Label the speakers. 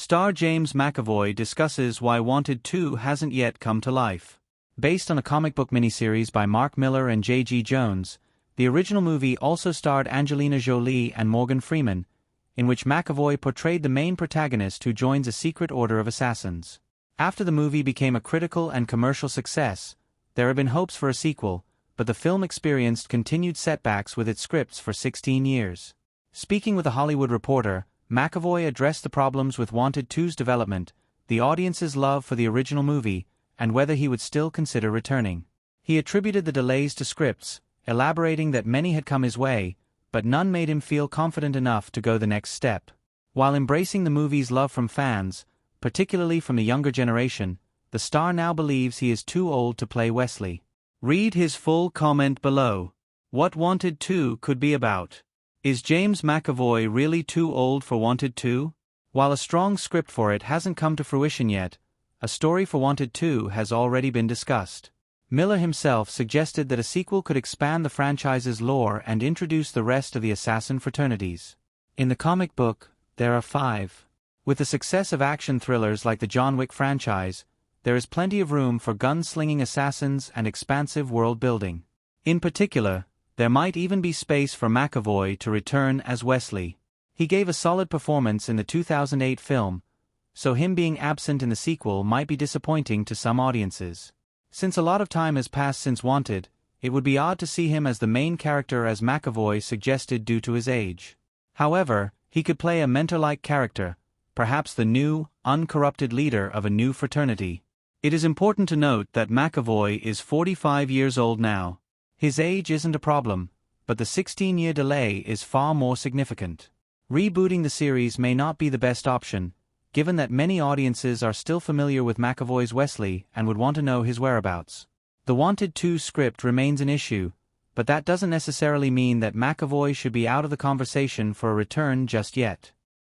Speaker 1: Star James McAvoy discusses why Wanted 2 hasn't yet come to life. Based on a comic book miniseries by Mark Millar and J.G. Jones, the original movie also starred Angelina Jolie and Morgan Freeman, in which McAvoy portrayed the main protagonist who joins a secret order of assassins. After the movie became a critical and commercial success, there have been hopes for a sequel, but the film experienced continued setbacks with its scripts for 16 years. Speaking with a Hollywood Reporter, McAvoy addressed the problems with Wanted 2's development, the audience's love for the original movie, and whether he would still consider returning. He attributed the delays to scripts, elaborating that many had come his way, but none made him feel confident enough to go the next step. While embracing the movie's love from fans, particularly from the younger generation, the star now believes he is too old to play Wesley. Read his full comment below. What Wanted 2 could be about. Is James McAvoy really too old for Wanted 2? While a strong script for it hasn't come to fruition yet, a story for Wanted 2 has already been discussed. Miller himself suggested that a sequel could expand the franchise's lore and introduce the rest of the assassin fraternities. In the comic book, there are 5. With the success of action thrillers like the John Wick franchise, there is plenty of room for gun-slinging assassins and expansive world-building. In particular, there might even be space for McAvoy to return as Wesley. He gave a solid performance in the 2008 film, so him being absent in the sequel might be disappointing to some audiences. Since a lot of time has passed since Wanted, it would be odd to see him as the main character as McAvoy suggested due to his age. However, he could play a mentor-like character, perhaps the new, uncorrupted leader of a new fraternity. It is important to note that McAvoy is 45 years old now. His age isn't a problem, but the 16-year delay is far more significant. Rebooting the series may not be the best option, given that many audiences are still familiar with McAvoy's Wesley and would want to know his whereabouts. The Wanted 2 script remains an issue, but that doesn't necessarily mean that McAvoy should be out of the conversation for a return just yet.